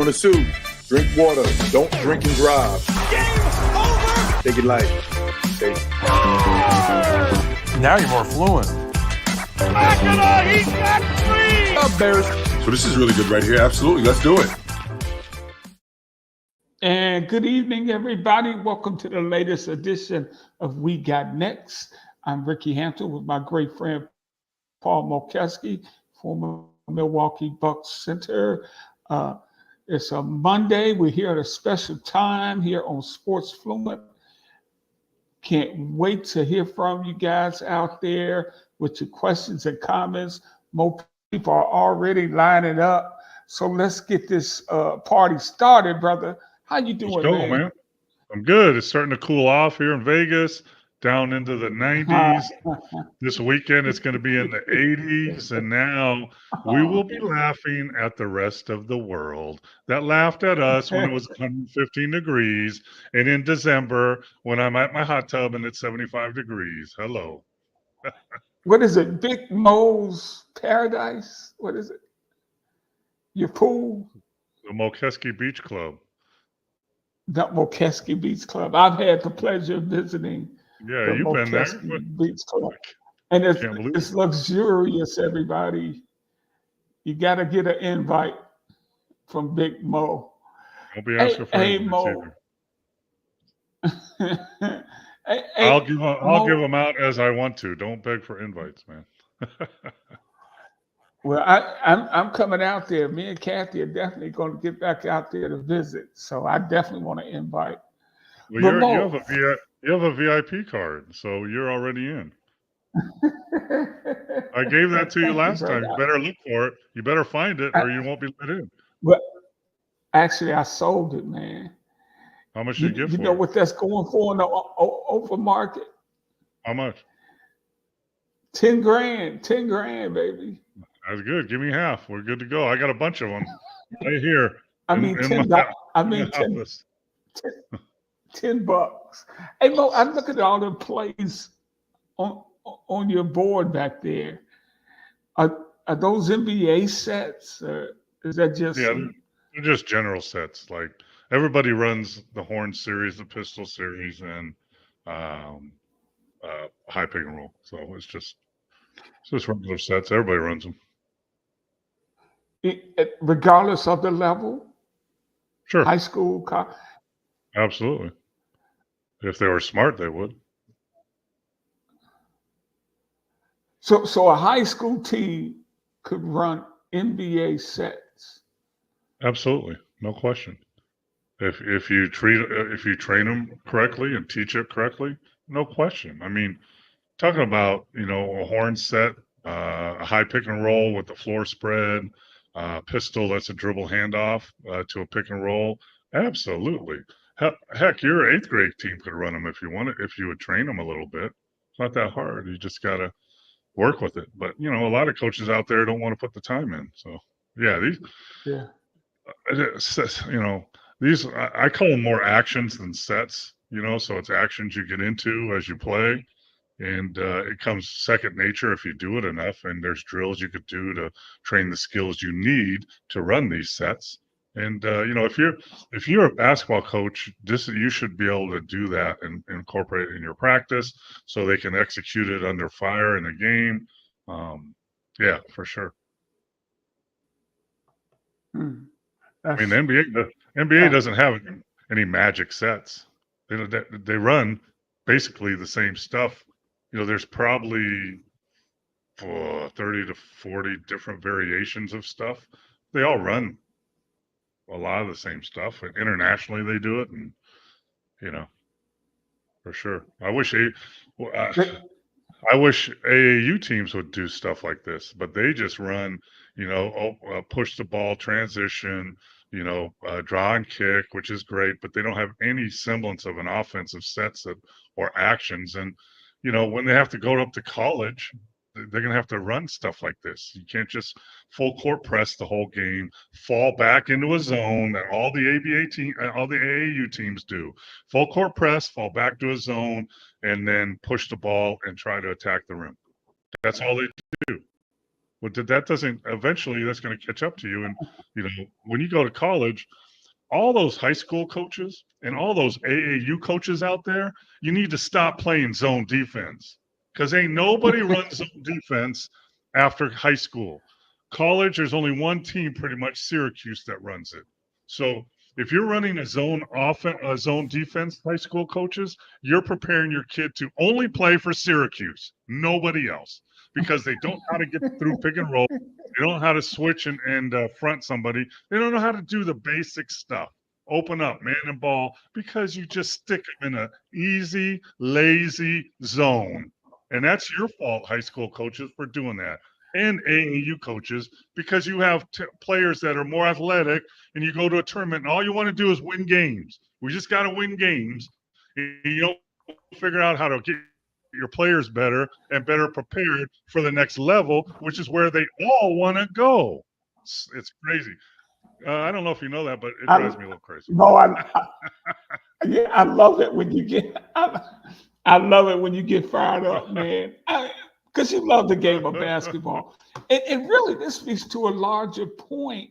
Number 2, drink water. Don't drink and drive. Game over. Take it light. Stay. Now you're more fluent. He's got 3. Up, Bears. So this is really good right here. Absolutely. Let's do it. And good evening, everybody. Welcome to the latest edition of We Got Next. I'm Ricky Hampton with my great friend Paul Mokeski, former Milwaukee Bucks center. It's a Monday. We're here at a special time here on Sports Fluent. Can't wait to hear from you guys out there with your questions and comments. More people are already lining up. So let's get this party started, brother. How you doing, Let's go, man? I'm good. It's starting to cool off here in Vegas, down into the 90s. This weekend it's going to be in the 80s, and now we will be laughing at the rest of the world that laughed at us when it was 115 degrees, and in December when I'm at my hot tub and it's 75 degrees. Hello. What is it? Big Mo's Paradise? What is it? Your pool? The Mokeski Beach Club. The Mokeski Beach Club. I've had the pleasure of visiting. Yeah, you've been there. Beach Club. And it's luxurious, everybody. You got to get an invite from Big Mo. I'll be asking for Mo. I'll give them out as I want to. Don't beg for invites, man. Well, I'm coming out there. Me and Kathy are definitely going to get back out there to visit. So I definitely want to invite. Well, you have a VIP card, so you're already in. I gave that to you last time. You better look for it. You better find it, or you won't be let in. Well, actually, I sold it, man. How much did you get for it? You know what that's going for in the open market? How much? 10 grand. 10 grand, baby. That's good. Give me half. We're good to go. I got a bunch of them right here. $10. Hey, Mo, I look at all the plays on your board back there. Are those NBA sets, or is that just? Yeah, they're just general sets. Like everybody runs the Horn series, the Pistol series, and high pick and roll. So it's just regular sets. Everybody runs them. Regardless of the level? Sure. High school, college? Absolutely. If they were smart, they would. So a high school team could run NBA sets? Absolutely. No question. If you train them correctly and teach it correctly, no question. I mean, talking about, a horn set, a high pick and roll with the floor spread, pistol that's a dribble handoff to a pick and roll. Absolutely. Heck, your 8th grade team could run them if you wanted, if you would train them a little bit. It's not that hard. You just got to work with it. But, a lot of coaches out there don't want to put the time in. So, yeah, these, I call them more actions than sets, so it's actions you get into as you play. And it comes second nature if you do it enough. And there's drills you could do to train the skills you need to run these sets. And if you're a basketball coach, you should be able to do that and incorporate it in your practice so they can execute it under fire in a game. Yeah, for sure. I mean, the NBA doesn't have any magic sets. They run basically the same stuff. There's probably 30 to 40 different variations of stuff. They all run a lot of the same stuff. And internationally, they do it, and for sure. I wish AAU teams would do stuff like this, but they just run, push the ball, transition, draw and kick, which is great, but they don't have any semblance of an offensive sets or actions. And when they have to go up to college, they're going to have to run stuff like this. You can't just full court press the whole game, fall back into a zone that all the AAU teams do. Full court press, fall back to a zone, and then push the ball and try to attack the rim. That's all they do. Well, that doesn't. Eventually, that's going to catch up to you. And when you go to college, all those high school coaches and all those AAU coaches out there, you need to stop playing zone defense because ain't nobody runs zone defense after high school. College, there's only one team, pretty much Syracuse, that runs it. So if you're running a zone defense, high school coaches, you're preparing your kid to only play for Syracuse, nobody else, because they don't know how to get through pick and roll. They don't know how to switch and front somebody. They don't know how to do the basic stuff. Open up, man and ball, because you just stick them in a easy, lazy zone. And that's your fault, high school coaches, for doing that. And AAU coaches, because you have players that are more athletic and you go to a tournament and all you want to do is win games. We just got to win games. You don't figure out how to get your players better and better prepared for the next level, which is where they all want to go. It's crazy. I don't know if you know that, but it drives me a little crazy. No, yeah, I love it when you get. I love it when you get fired up, man. Because you love the game of basketball, and really, this speaks to a larger point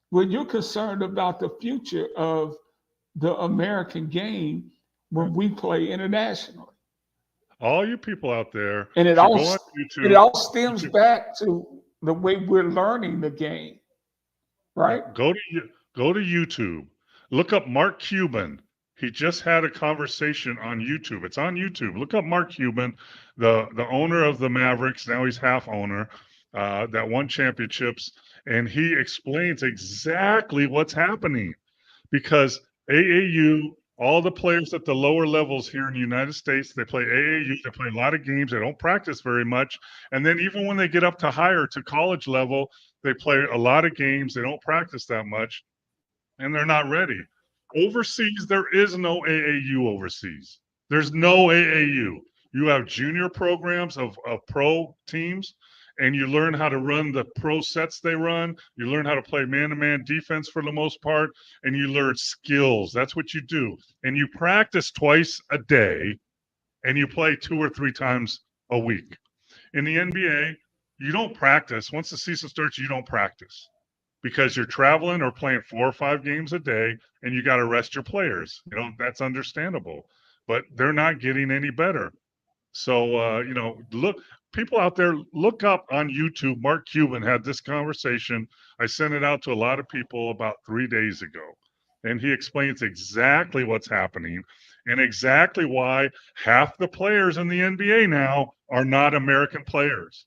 when you're concerned about the future of the American game when we play internationally. All you people out there, and it all stems back to the way we're learning the game, right? Go to YouTube. Look up Mark Cuban. He just had a conversation on YouTube. It's on YouTube. Look up Mark Cuban, the owner of the Mavericks. Now he's half owner, that won championships, and he explains exactly what's happening because AAU. All the players at the lower levels here in the United States, they play AAU, they play a lot of games, they don't practice very much. And then even when they get up to college level, they play a lot of games, they don't practice that much, and they're not ready. Overseas, there is no AAU overseas. There's no AAU. You have junior programs of pro teams, and you learn how to run the pro sets they run. You learn how to play man-to-man defense for the most part, and you learn skills. That's what you do. And you practice twice a day, and you play 2 or 3 times a week. In the NBA, you don't practice. Once the season starts, you don't practice because you're traveling or playing 4 or 5 games a day, and you got to rest your players. That's understandable. But they're not getting any better. So, look, people out there, look up on YouTube. Mark Cuban had this conversation. I sent it out to a lot of people about 3 days ago. And he explains exactly what's happening and exactly why half the players in the NBA now are not American players.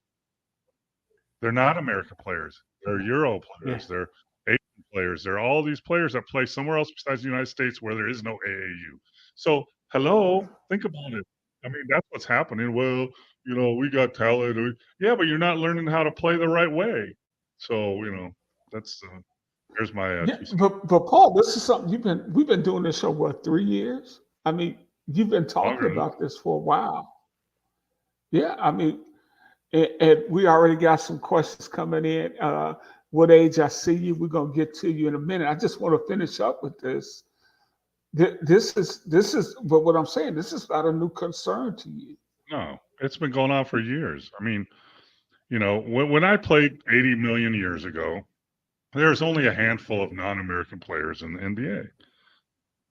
They're not American players. They're Euro players. They're Asian players. They're all these players that play somewhere else besides the United States where there is no AAU. So, hello, think about it. I mean, that's what's happening. Well, we got talent. Yeah, but you're not learning how to play the right way. So, that's there's my. But Paul, this is something we've been doing this show, what, 3 years? I mean, you've been talking about this for a while. Yeah, I mean, and we already got some questions coming in. What age I see you? We're gonna get to you in a minute. I just want to finish up with this. This is, but what I'm saying, this is not a new concern to you. No, it's been going on for years. I mean, when I played 80 million years ago, there's only a handful of non-American players in the NBA.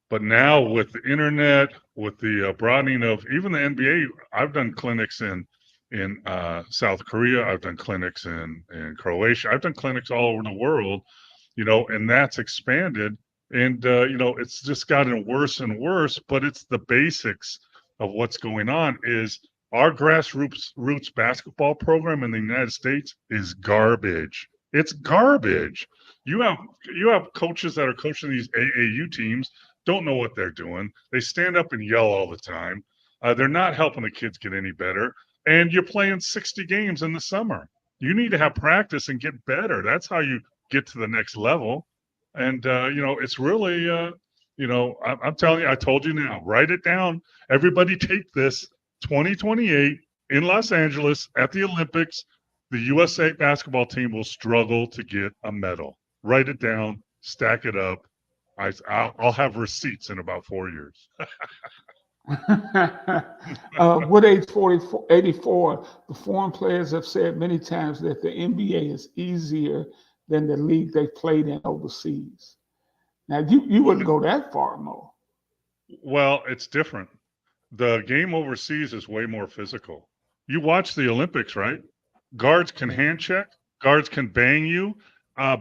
But now with the internet, with the broadening of even the NBA, I've done clinics in South Korea. I've done clinics in Croatia. I've done clinics all over the world, and that's expanded. And, it's just gotten worse and worse, but it's the basics of what's going on is our grassroots basketball program in the United States is garbage. It's garbage. You have coaches that are coaching these AAU teams, don't know what they're doing. They stand up and yell all the time. They're not helping the kids get any better. And you're playing 60 games in the summer. You need to have practice and get better. That's how you get to the next level. And, it's really, I'm telling you, I told you now, write it down. Everybody take this 2028 in Los Angeles at the Olympics. The USA basketball team will struggle to get a medal. Write it down, stack it up. I'll have receipts in about 4 years. With age 44, 84, the foreign players have said many times that the NBA is easier than the league they played in overseas. Now, you wouldn't go that far, Mo. Well, it's different. The game overseas is way more physical. You watch the Olympics, right? Guards can hand check, guards can bang you.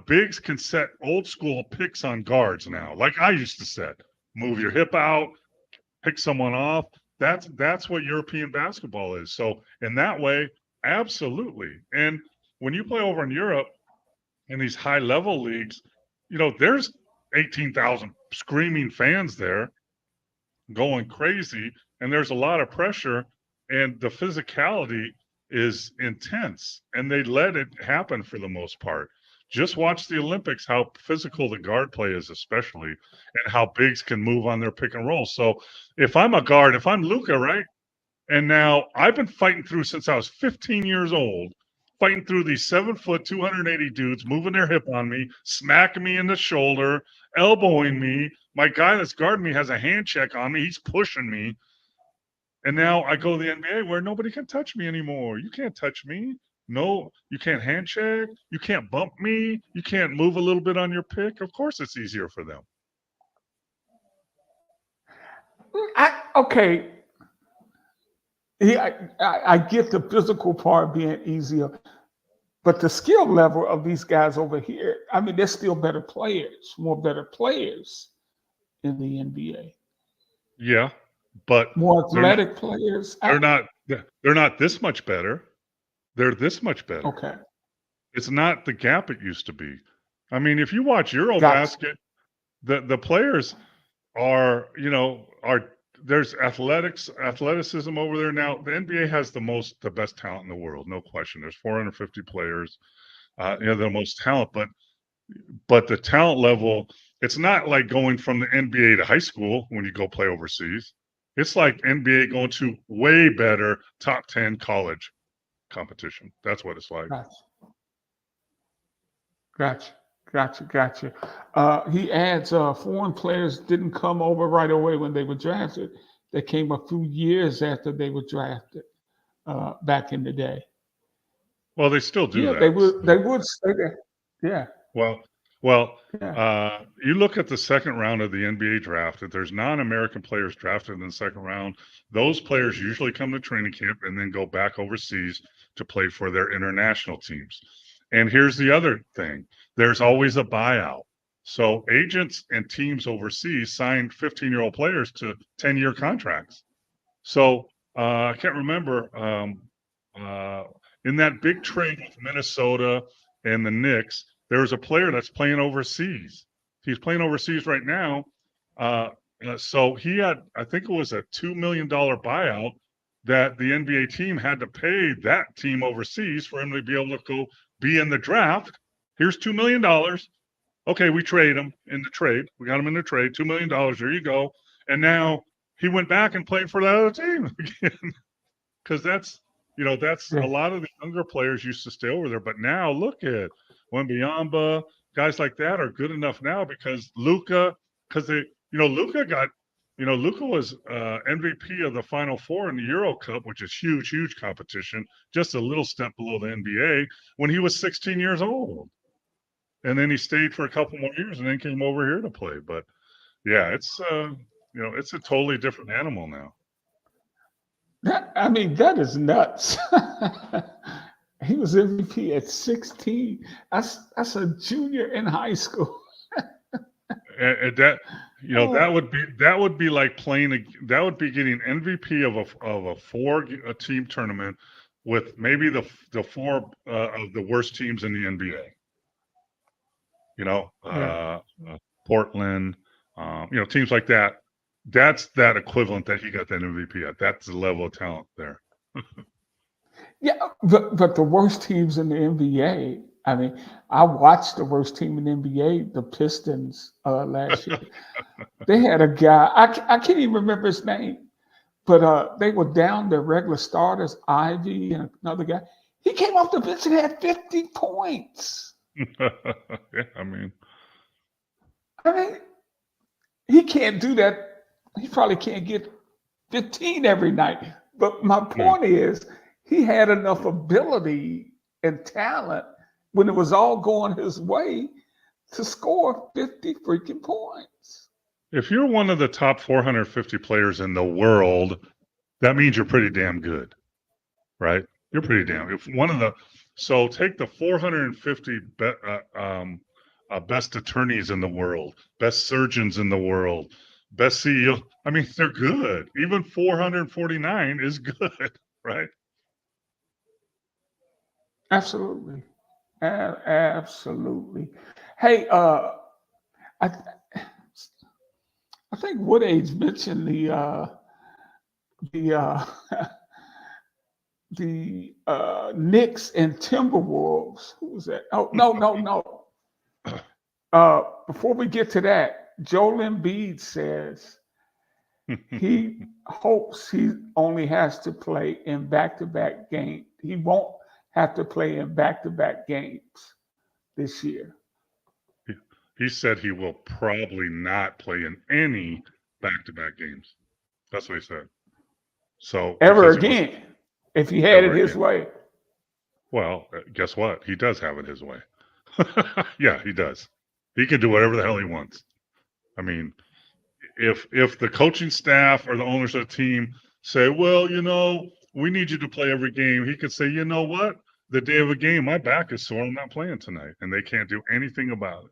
Bigs can set old school picks on guards now, like I used to set. Move your hip out, pick someone off. That's what European basketball is. So in that way, absolutely. And when you play over in Europe in these high level leagues, there's 18,000 screaming fans there going crazy, and there's a lot of pressure, and the physicality is intense, and they let it happen for the most part. Just watch the Olympics, how physical the guard play is, especially, and how bigs can move on their pick and roll. So if I'm a guard, if I'm Luca, right? And now I've been fighting through since I was 15 years old, fighting through these 7 foot, 280 dudes, moving their hip on me, smacking me in the shoulder, elbowing me. My guy that's guarding me has a hand check on me. He's pushing me. And now I go to the NBA where nobody can touch me anymore. You can't touch me. No, you can't hand check. You can't bump me. You can't move a little bit on your pick. Of course, it's easier for them. Okay. Yeah, I get the physical part being easier, but the skill level of these guys over here, I mean, they're still better players, more better players in the NBA. Yeah, but more athletic players. They're not this much better. They're this much better. Okay. It's not the gap it used to be. I mean, if you watch Eurobasket, the players are there's athleticism over there now. The NBA has the best talent in the world, no question. There's 450 players, the most talent, but the talent level, it's not like going from the NBA to high school when you go play overseas. It's like NBA going to way better top 10 college competition. That's what it's like. Gotcha. He adds, foreign players didn't come over right away when they were drafted. They came a few years after they were drafted back in the day. Well, they still do that. They would stay there. Yeah. Well, you look at the second round of the NBA draft. If there's non-American players drafted in the second round, those players usually come to training camp and then go back overseas to play for their international teams. And here's the other thing. There's always a buyout. So agents and teams overseas sign 15-year-old players to 10-year contracts. So I can't remember in that big trade with Minnesota and the Knicks, there's a player that's playing overseas. He's playing overseas right now. So he had, I think it was a $2 million buyout that the NBA team had to pay that team overseas for him to be able to go be in the draft. Here's $2 million. Okay, we trade him in the trade. We got him in the trade, $2 million. There you go. And now he went back and played for that other team again. Because that's a lot of the younger players used to stay over there. But now look at Wembanyama, guys like that are good enough now because Luka was MVP of the Final Four in the Euro Cup, which is huge competition, just a little step below the NBA when he was 16 years old. And then he stayed for a couple more years and then came over here to play. But yeah, it's it's a totally different animal now. That is nuts. He was MVP at 16. That's a junior in high school. And that would be like playing. That would be getting MVP of a 4-team tournament with maybe the 4 of the worst teams in the NBA. Portland, teams like that. That's that equivalent that he got that MVP at. That's the level of talent there. Yeah, but the worst teams in the NBA. I mean, I watched the worst team in the NBA, the Pistons, last year. They had a guy, I can't even remember his name, but they were down their regular starters, Ivy and another guy. He came off the bench and had 50 points. Yeah, I mean, he can't do that. He probably can't get 15 every night. But my point is, he had enough ability and talent when it was all going his way to score 50 freaking points. If you're one of the top 450 players in the world, that means you're pretty damn good, right? You're pretty damn. If one of the so take the 450 best attorneys in the world, best surgeons in the world, best CEO. I mean, they're good. Even 449 is good, right? Absolutely. Absolutely. Hey, I I think Wood Age mentioned the the Knicks and Timberwolves. Who was that? Oh, no. Before we get to that, Joel Embiid says he hopes he only has to play in back-to-back games. He won't have to play in back-to-back games this year. He said he will probably not play in any back-to-back games. That's what he said. So Ever again, if he had it his way. Well, guess what? He does have it his way. Yeah, he does. He can do whatever the hell he wants. I mean, if the coaching staff or the owners of the team say, well, we need you to play every game, he could say, you know what? The day of a game, my back is sore. I'm not playing tonight, and they can't do anything about it.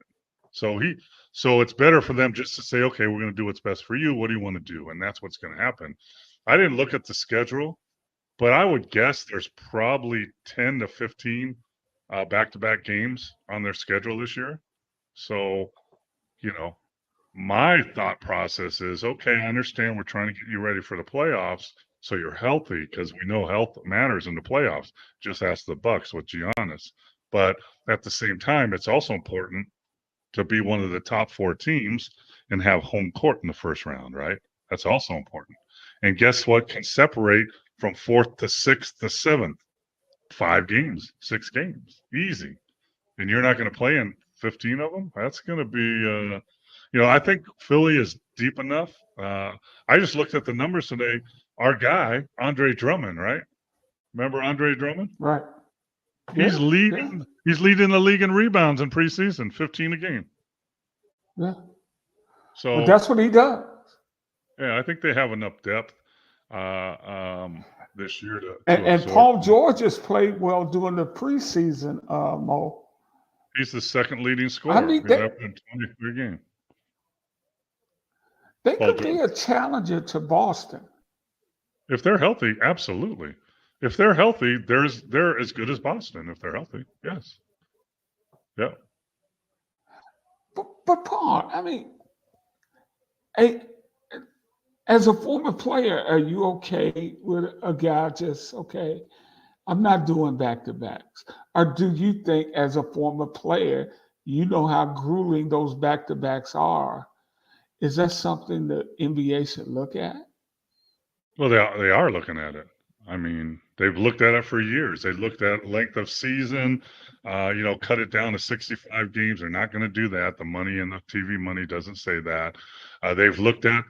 So it's better for them just to say, okay, we're going to do what's best for you. What do you want to do? And that's what's going to happen. I didn't look at the schedule, but I would guess there's probably 10 to 15 back-to-back games on their schedule this year. So, my thought process is, okay, I understand we're trying to get you ready for the playoffs so you're healthy, because we know health matters in the playoffs. Just ask the Bucks with Giannis. But at the same time, it's also important to be one of the top 4 teams and have home court in the first round, right? That's also important. And guess what can separate from 4th to 6th to 7th? 5 games, 6 games, easy. And you're not going to play in 15 of them? That's going to be, I think Philly is deep enough. I just looked at the numbers today. Our guy, Andre Drummond, right? Remember Andre Drummond? Right. He's leading the league in rebounds in preseason, 15 a game. Yeah. So but that's what he does. Yeah, I think they have enough depth this year to and Paul George has played well during the preseason, Mo. He's the second leading scorer. He's averaging 23 a game. They could be a challenger to Boston. If they're healthy, absolutely. If they're healthy, they're as good as Boston if they're healthy. Yes. Yeah. But Paul, I mean, as a former player, are you okay with a guy just, okay, I'm not doing back-to-backs? Or do you think as a former player, you know how grueling those back-to-backs are? Is that something the NBA should look at? Well, they are looking at it. I mean, they've looked at it for years. They looked at length of season, cut it down to 65 games. They're not going to do that. The money and the TV money doesn't say that. They've looked at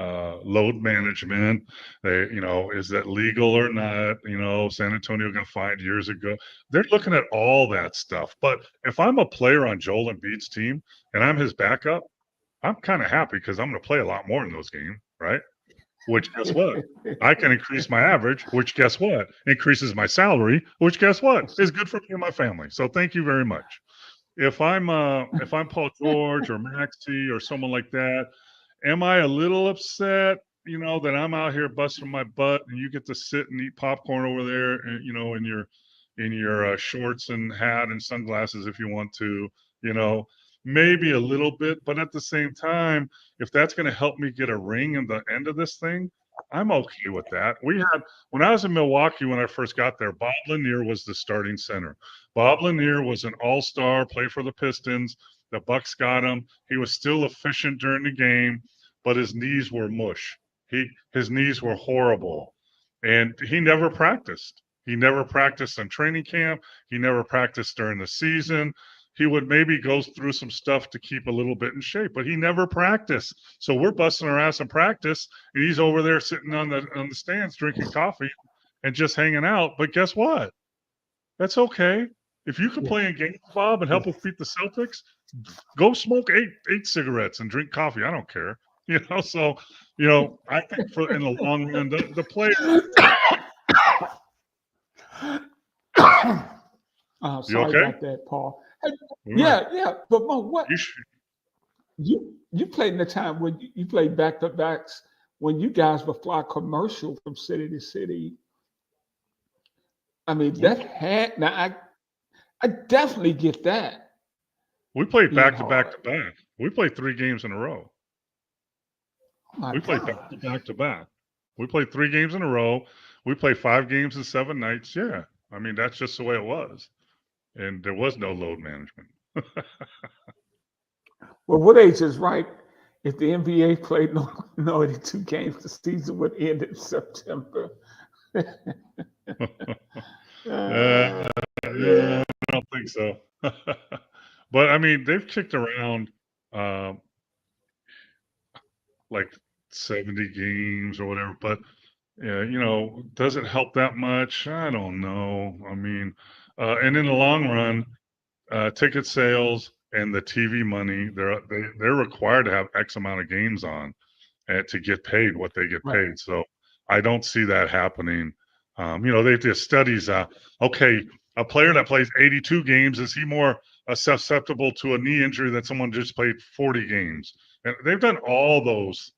load management. Is that legal or not? San Antonio got fined years ago. They're looking at all that stuff. But if I'm a player on Joel Embiid's team and I'm his backup, I'm kind of happy because I'm going to play a lot more in those games, right? Which, guess what? I can increase my average, which, guess what? Increases my salary, which, guess what? Is good for me and my family. So thank you very much. If I'm Paul George or Maxey or someone like that, am I a little upset, that I'm out here busting my butt and you get to sit and eat popcorn over there, and, in your shorts and hat and sunglasses if you want to, maybe a little bit, but at the same time, if that's going to help me get a ring in the end of this thing, I'm okay with that. When I was in Milwaukee, when I first got there, Bob Lanier was the starting center. Bob Lanier was an all-star, played for the Pistons. The Bucks got him. He was still efficient during the game, but his knees were mush. His knees were horrible, and he never practiced. He never practiced in training camp. He never practiced during the season. he would maybe go through some stuff to keep a little bit in shape, but he never practiced. So we're busting our ass in practice, and he's over there sitting on the stands drinking coffee and just hanging out. But guess what? That's okay. If you can play in games, Bob, and help us beat the Celtics, go smoke eight cigarettes and drink coffee. I don't care. So I think in the long run, the player. You Sorry okay? about that, Paul. Hey, Right. yeah. But Mo, what You should. you played in the time when you played back to backs when you guys would fly commercial from city to city. I mean, that had now I definitely get that. We played Being back to back hard. to back. We played 3 games in a row. Oh my We played God. back to back. We played 3 games in a row. We played 5 games in 7 nights. Yeah. I mean, that's just the way it was. And there was no load management. Well, what age is right? If the NBA played no 82 games, the season would end in September. Yeah, I don't think so. But I mean, they've kicked around like 70 games or whatever. But does it help that much? I don't know. I mean, and in the long run, ticket sales and the TV money, they're required to have X amount of games on to get paid what they get Right. paid. So I don't see that happening. They did studies. Okay, a player that plays 82 games, is he more susceptible to a knee injury than someone just played 40 games? And they've done all those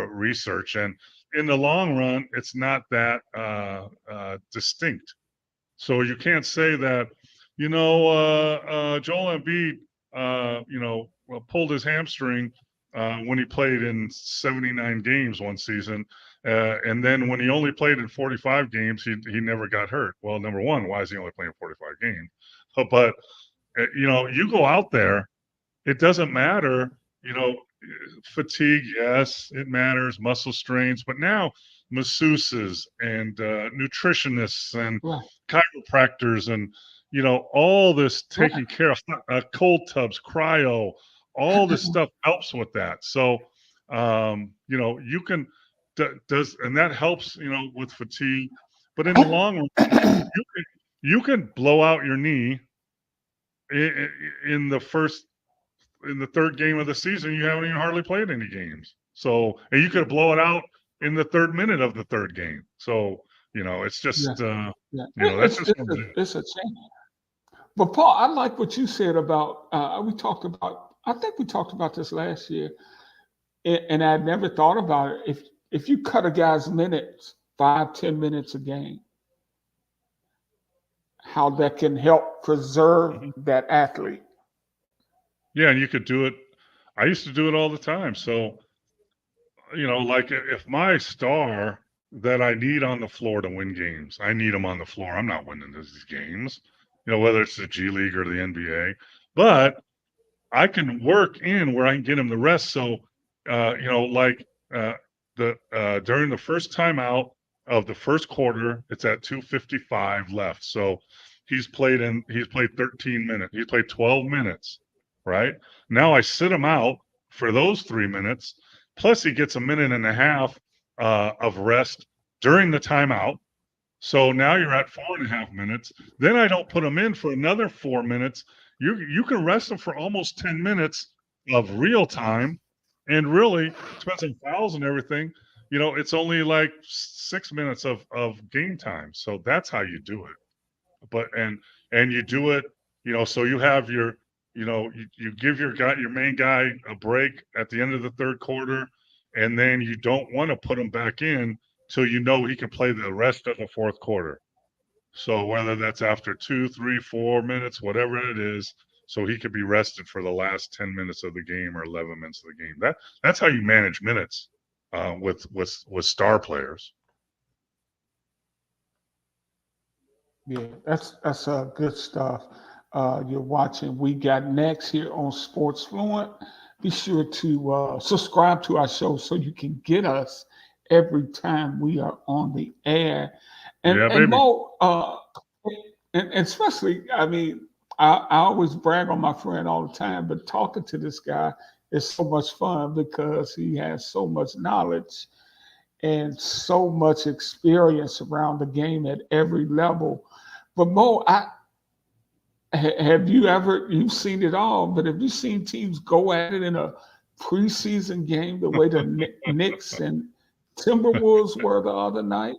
research, and in the long run, it's not that distinct. So you can't say that, Joel Embiid, pulled his hamstring when he played in 79 games one season. And then when he only played in 45 games, he never got hurt. Well, number one, why is he only playing 45 games? But, you go out there, it doesn't matter, fatigue, yes, it matters, muscle strains, but now masseuses and nutritionists and Right. chiropractors and all this taking care of cold tubs, cryo, all this stuff helps with that. So you can does and that helps with fatigue, but in the long run, you can blow out your knee in the third game of the season. You haven't even hardly played any games. So, and you could blow it out in the 3rd minute of the 3rd game. So, it's just, Yeah. that's just what it is. It's a change. But Paul, I like what you said about I think we talked about this last year, and I never thought about it. If you cut a guy's minutes, 5-10 minutes a game, how that can help preserve that athlete. Yeah, and you could do it. I used to do it all the time. So, like if my star that I need on the floor to win games, I need them on the floor. I'm not winning these games, whether it's the G League or the NBA. But I can work in where I can get him the rest. So, during the first timeout of the first quarter, it's at 2:55 left. So he's played 13 minutes. He's played 12 minutes, right? Now I sit him out for those 3 minutes. Plus he gets a minute and a half of rest during the timeout. So now you're at 4.5 minutes. Then I don't put him in for another 4 minutes. You can rest him for almost 10 minutes of real time. And really, depends on fouls and everything, it's only like 6 minutes of game time. So that's how you do it. But and you do it, so you have your, you give your main guy a break at the end of the 3rd quarter, and then you don't want to put him back in till he can play the rest of the 4th quarter. So whether that's after 2, 3, 4 minutes, whatever it is, so he could be rested for the last 10 minutes of the game or 11 minutes of the game. That's how you manage minutes with star players. Yeah, that's good stuff. You're watching We Got Next here on Sports Fluent. Be sure to subscribe to our show so you can get us every time we are on the air. And Yeah, and baby. Mo, and especially, I mean, I always brag on my friend all the time, but talking to this guy is so much fun because he has so much knowledge and so much experience around the game at every level. But Mo, have you ever, you've seen it all, but have you seen teams go at it in a preseason game the way the Knicks and Timberwolves were the other night?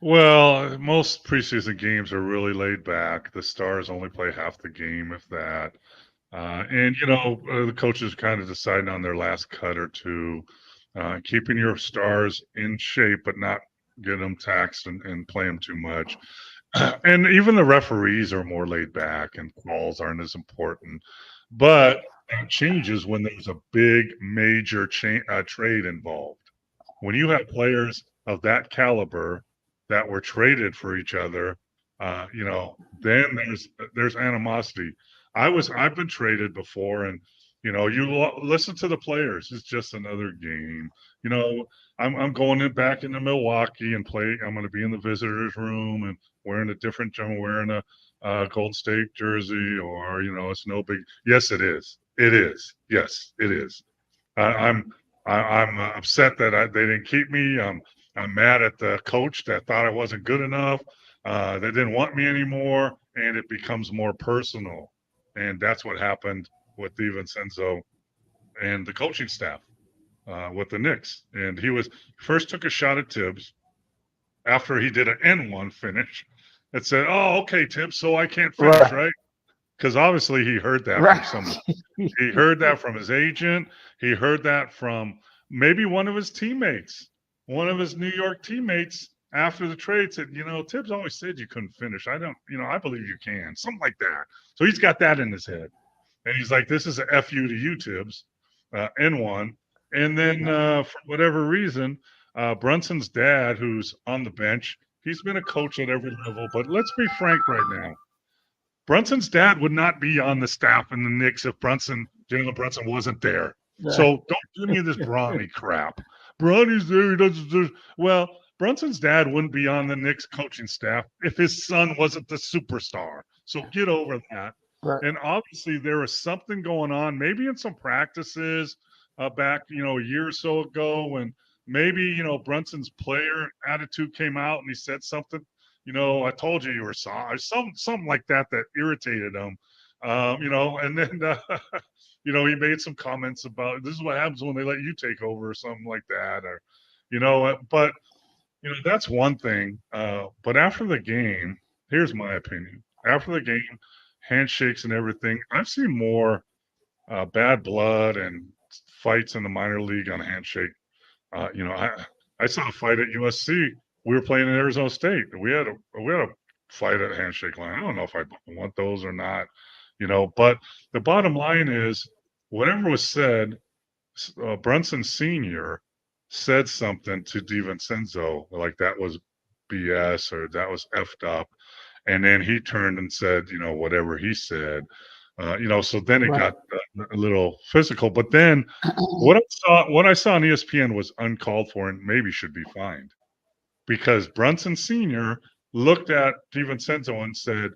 Well, most preseason games are really laid back. The stars only play half the game, if that. And the coaches kind of deciding on their last cut or two, keeping your stars in shape, but not getting them taxed and play them too much. And even the referees are more laid back, and calls aren't as important. But that changes when there's a big major trade involved. When you have players of that caliber that were traded for each other, then there's animosity. I've been traded before, and listen to the players. It's just another game. I'm going back into Milwaukee and play. I'm going to be in the visitors' room and wearing a different. I'm wearing a Golden State jersey, or it's no big. Yes, it is. It is. Yes, it is. I'm upset that they didn't keep me. I'm mad at the coach that thought I wasn't good enough. They didn't want me anymore, and it becomes more personal. And that's what happened with DiVincenzo and the coaching staff with the Knicks. And he first took a shot at Tibbs after he did an N1 finish and said, "Oh, okay, Tibbs, so I can't finish, right?" Because obviously he heard that from someone. He heard that from his agent. He heard that from maybe one of his teammates. One of his New York teammates after the trade said, Tibbs always said you couldn't finish. I believe you can. Something like that. So he's got that in his head. And he's like, this is a FU to you, Tibbs, N1. And then for whatever reason, Brunson's dad, who's on the bench, he's been a coach at every level. But let's be frank right now. Brunson's dad would not be on the staff in the Knicks if Jalen Brunson wasn't there. So don't give me this Bronny crap. Bronny's there. He doesn't. Well, Brunson's dad wouldn't be on the Knicks coaching staff if his son wasn't the superstar. So get over that. Right. And obviously there was something going on, maybe in some practices back, a year or so ago, when maybe, Brunson's player attitude came out and he said something. I told you were sorry, something like that irritated him, and then, he made some comments about this is what happens when they let you take over or something like that, or, but, that's one thing. But after the game, here's my opinion. After the game, handshakes and everything, I've seen more bad blood and fights in the minor league on a handshake. I saw a fight at USC. We were playing in Arizona State. We had a fight at handshake line. I don't know if I want those or not, but the bottom line is whatever was said, Brunson Sr. said something to DiVincenzo like that was BS or that was effed up. And then he turned and said, whatever he said, so then it got a little physical. But then what I saw on ESPN was uncalled for and maybe should be fined. Because Brunson Sr. looked at DiVincenzo and said,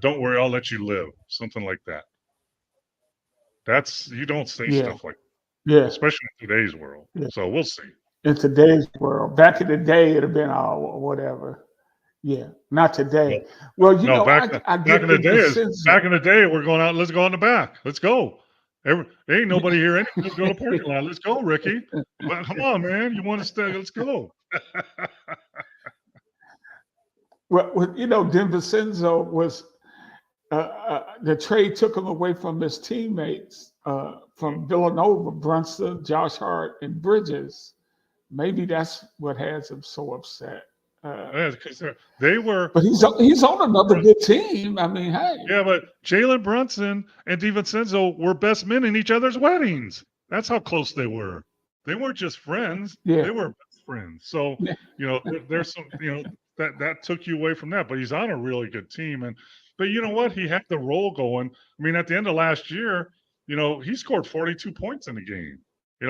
don't worry, I'll let you live. Something like that. You don't say stuff like that. Yeah. Especially in today's world. Yeah. So we'll see. In today's world. Back in the day, it'd have been all whatever. Yeah. Not today. Well, back in the day, we're going out. Let's go in the back. Let's go. There ain't nobody here anyway. Let's go to the parking lot. Let's go, Ricky. But come on, man. You want to stay? Let's go. Well, DiVincenzo was the trade took him away from his teammates from Villanova, Brunson, Josh Hart, and Bridges. Maybe that's what has him so upset. Because they were. But he's on another good team. I mean, hey. Yeah, but Jalen Brunson and DiVincenzo were best men in each other's weddings. That's how close they were. They weren't just friends. Yeah. They were best friends. So, there's some, that took you away from that. But he's on a really good team. But you know what? He had the role going. I mean, at the end of last year, he scored 42 points in the game.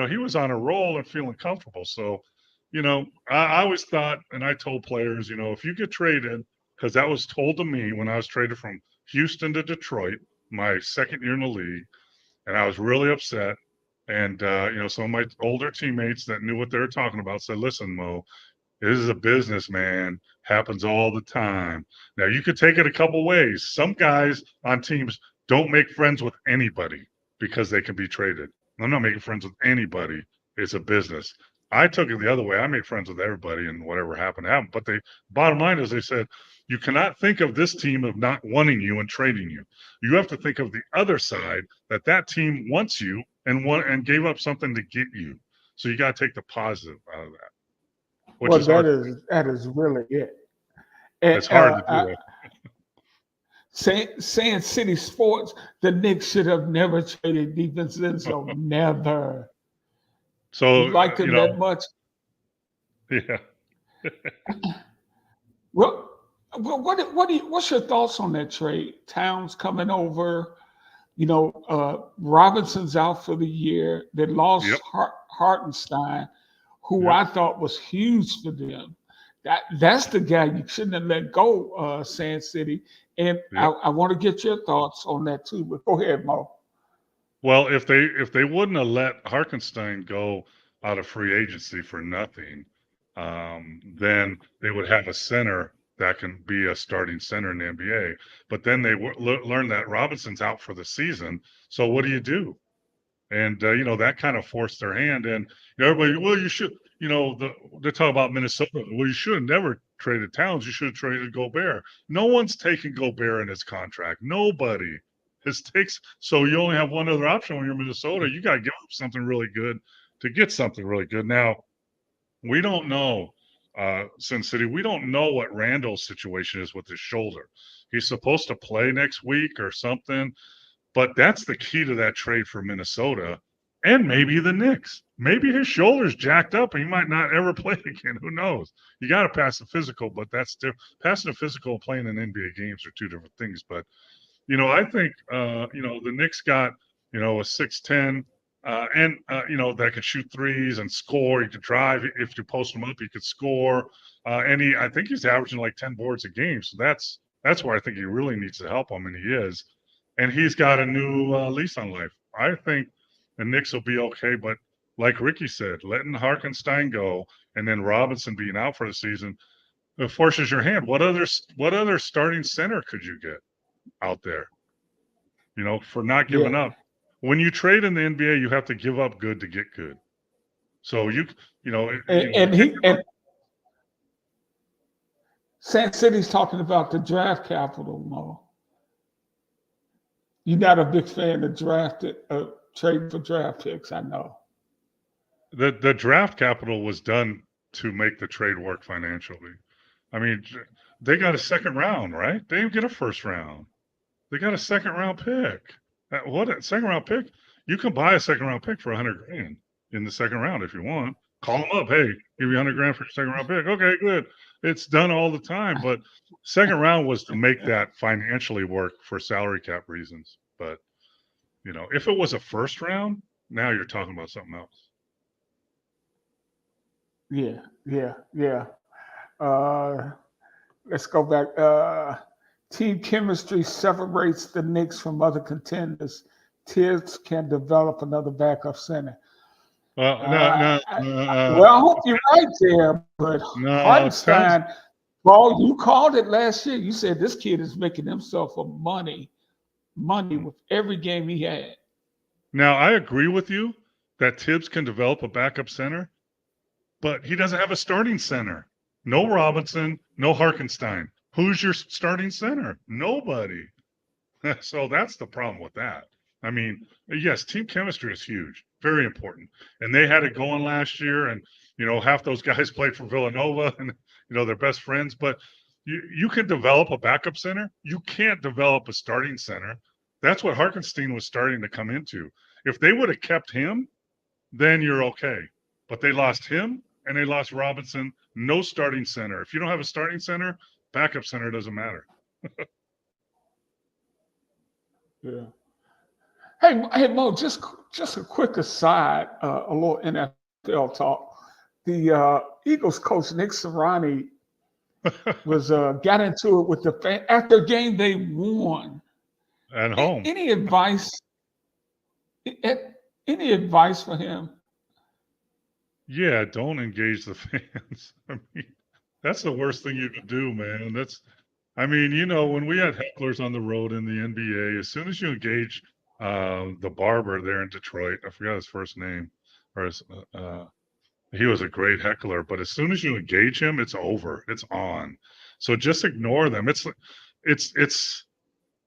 He was on a roll and feeling comfortable. So, I always thought, and I told players, if you get traded, because that was told to me when I was traded from Houston to Detroit, my second year in the league, and I was really upset. And some of my older teammates that knew what they were talking about said, "Listen, Mo, this is a business, man. Happens all the time. Now you could take it a couple ways. Some guys on teams don't make friends with anybody because they can be traded. I'm not making friends with anybody. It's a business. I took it the other way. I made friends with everybody, and whatever happened happened. But the bottom line is, they said you cannot think of this team of not wanting you and trading you. You have to think of the other side, that team wants you and gave up something to get you. So you got to take the positive out of that. Which Well, is hard. that is really it. And, It's hard to do. Saying City Sports, the Knicks should have never traded DiVincenzo. Never. So You liked him that much? Yeah. Well, what's your thoughts on that trade? Towns coming over, Robinson's out for the year. They lost Hartenstein, who I thought was huge for them. That's the guy you shouldn't have let go, Sand City. And I want to get your thoughts on that too. But go ahead, Mo. Well, if they wouldn't have let Hartenstein go out of free agency for nothing, then they would have a center that can be a starting center in the NBA. But then they learned that Robinson's out for the season. So what do you do? And that kind of forced their hand. And everybody, well, you should, they talk about Minnesota. Well, you should have never traded Towns. You should have traded Gobert. No one's taking Gobert in his contract. Nobody. So you only have one other option when you're Minnesota. You got to give up something really good to get something really good. Now, we don't know, Sin City. We don't know what Randall's situation is with his shoulder. He's supposed to play next week or something. But that's the key to that trade for Minnesota and maybe the Knicks. Maybe his shoulder's jacked up and he might not ever play again. Who knows? You got to pass the physical, but that's different. Passing the physical and playing in NBA games are two different things. But, I think, the Knicks got, a 6'10", that can shoot threes and score. He could drive. If you post him up, he could score. And I think he's averaging like 10 boards a game. So that's where I think he really needs to help him, and he is. And he's got a new lease on life. I think the Knicks will be okay, but like Ricky said, letting Hartenstein go and then Robinson being out for the season, it forces your hand. What other starting center could you get out there? For not giving up. When you trade in the NBA, you have to give up good to get good. So and San City's talking about the draft capital, Mo. You're not a big fan of trade for draft picks, I know. The draft capital was done to make the trade work financially. I mean, they got a second round, right? They didn't get a first round. They got a second round pick. What a second round pick? You can buy a second round pick for $100,000 in the second round if you want. Call them up. Hey, give you $100,000 for your second round pick. Okay, good. It's done all the time. But second round was to make that financially work for salary cap reasons. But, if it was a first round, now you're talking about something else. Yeah. Let's go back. Team chemistry separates the Knicks from other contenders. Tibbs can develop another backup center. Well, I hope you're right there, but Hartenstein, Paul, you called it last year. You said this kid is making himself money with every game he had. Now, I agree with you that Tibbs can develop a backup center, but he doesn't have a starting center. No Robinson, no Hartenstein. Who's your starting center? Nobody. So that's the problem with that. I mean, yes, team chemistry is huge, very important. And they had it going last year, and, half those guys played for Villanova and, they're best friends. But you can develop a backup center. You can't develop a starting center. That's what Hartenstein was starting to come into. If they would have kept him, then you're okay. But they lost him and they lost Robinson. No starting center. If you don't have a starting center, backup center doesn't matter. Yeah. Hey, Mo, just a quick aside, a little NFL talk. The Eagles coach Nick Sirianni got into it with the fan after a game they won. at home. Any advice? Any advice for him? Yeah, don't engage the fans. I mean, that's the worst thing you can do, man. I mean, when we had hecklers on the road in the NBA, as soon as you engage the barber there in Detroit, I forgot his first name, or he was a great heckler, but as soon as you engage him, it's over. It's on. So just ignore them. It's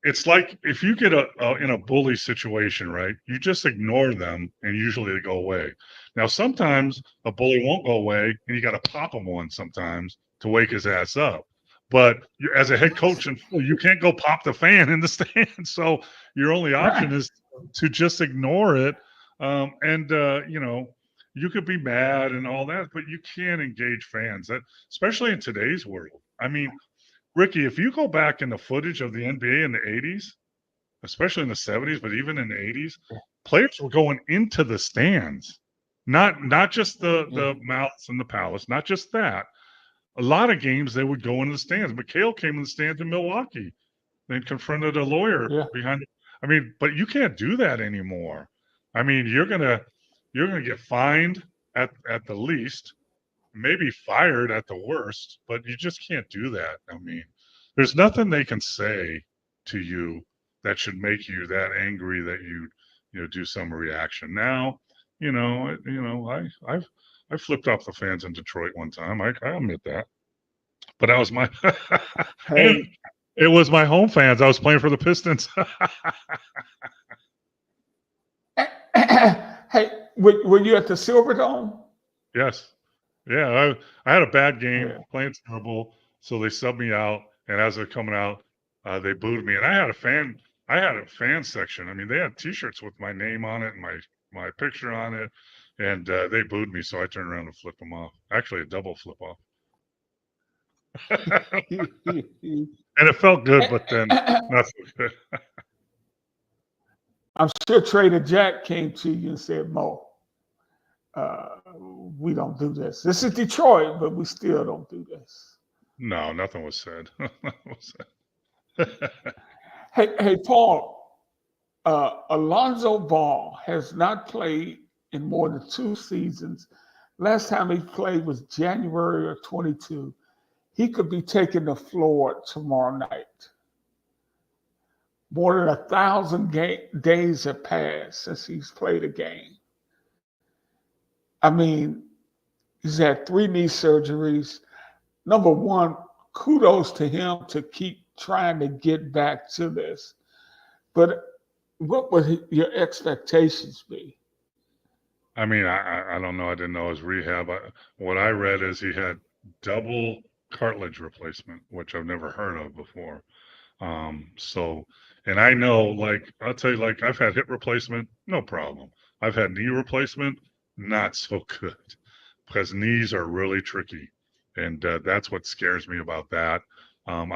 it's like if you get in a bully situation, right? You just ignore them, and usually they go away. Now, sometimes a bully won't go away, and you got to pop him one sometimes to wake his ass up. But as a head coach, and you can't go pop the fan in the stand. So your only option is to just ignore it. And you could be mad and all that, but you can't engage fans. That, especially in today's world. I mean, Ricky, if you go back in the footage of the NBA in the 80s, especially in the 70s, but even in the 80s, players were going into the stands. Not just the Mouths and the Palace, not just that. A lot of games they would go into the stands. McHale came in the stands in Milwaukee and confronted a lawyer behind. I mean, but you can't do that anymore. I mean, you're gonna get fined at the least, maybe fired at the worst, but you just can't do that. I mean, there's nothing they can say to you that should make you that angry that you do some reaction. Now, I flipped off the fans in Detroit one time. I admit that, but that was my and it was my home fans. I was playing for the Pistons. Hey, were you at the Silverdome? Yes. Yeah, I had a bad game, playing terrible, so they subbed me out. And as they're coming out, they booed me. And I had a fan section. I mean, they had T-shirts with my name on it and my picture on it, and they booed me. So I turned around and flipped them off. Actually, a double flip off. And it felt good, but then not so good. I'm sure Trader Jack came to you and said, Mo, we don't do this. This is Detroit, but we still don't do this. No, nothing was said. Hey, Paul, Alonzo Ball has not played in more than 2 seasons. Last time he played was January of 22. He could be taking the floor tomorrow night. More than 1,000 days have passed since he's played a game. I mean, he's had 3 knee surgeries. Number one, kudos to him to keep trying to get back to this. But what would your expectations be? I mean, I don't know. I didn't know his rehab. What I read is he had double cartilage replacement, which I've never heard of before. And I know, like, I'll tell you, like, I've had hip replacement, no problem. I've had knee replacement, not so good, because knees are really tricky. And that's what scares me about that. I'm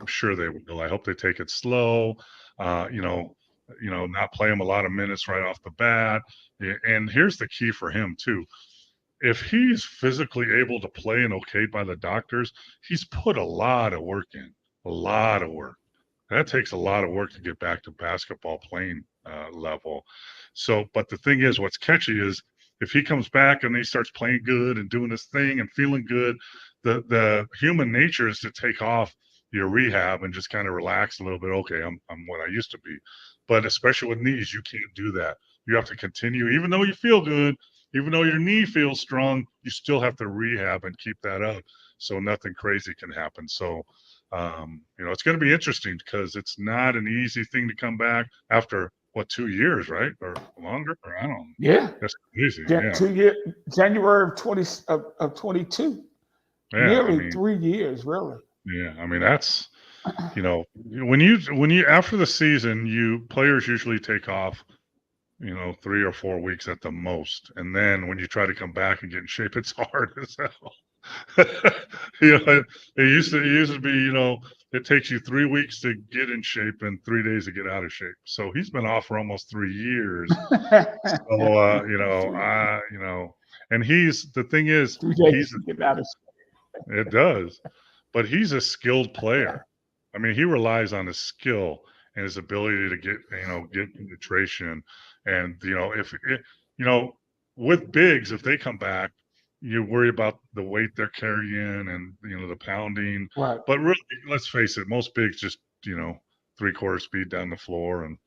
sure they will. I hope they take it slow, not play him a lot of minutes right off the bat. And here's the key for him too. If he's physically able to play and okayed by the doctors, he's put a lot of work in, a lot of work. That takes a lot of work to get back to basketball playing level. So, but the thing is, what's catchy is if he comes back and he starts playing good and doing his thing and feeling good, the human nature is to take off your rehab and just kind of relax a little bit. Okay, I'm what I used to be. But especially with knees, you can't do that. You have to continue, even though you feel good, even though your knee feels strong, you still have to rehab and keep that up so nothing crazy can happen. So, it's going to be interesting because it's not an easy thing to come back after 2 years, right? Or longer, or I don't know. Yeah. That's crazy. Yeah. 2 years, January of 22. Yeah, Nearly 3 years, really. Yeah. I mean, that's, when you, after the season, players usually take off, 3 or 4 weeks at the most. And then when you try to come back and get in shape, it's hard as hell. It used to be, it takes you 3 weeks to get in shape and 3 days to get out of shape. So he's been off for almost 3 years. So, and the thing is, 3 days to get out of shape. It does, but he's a skilled player. I mean, he relies on his skill. and his ability to get penetration. And, if it, you know, with bigs, if they come back, you worry about the weight they're carrying and, the pounding. Right. But really, let's face it, most bigs just, 3/4 speed down the floor. And,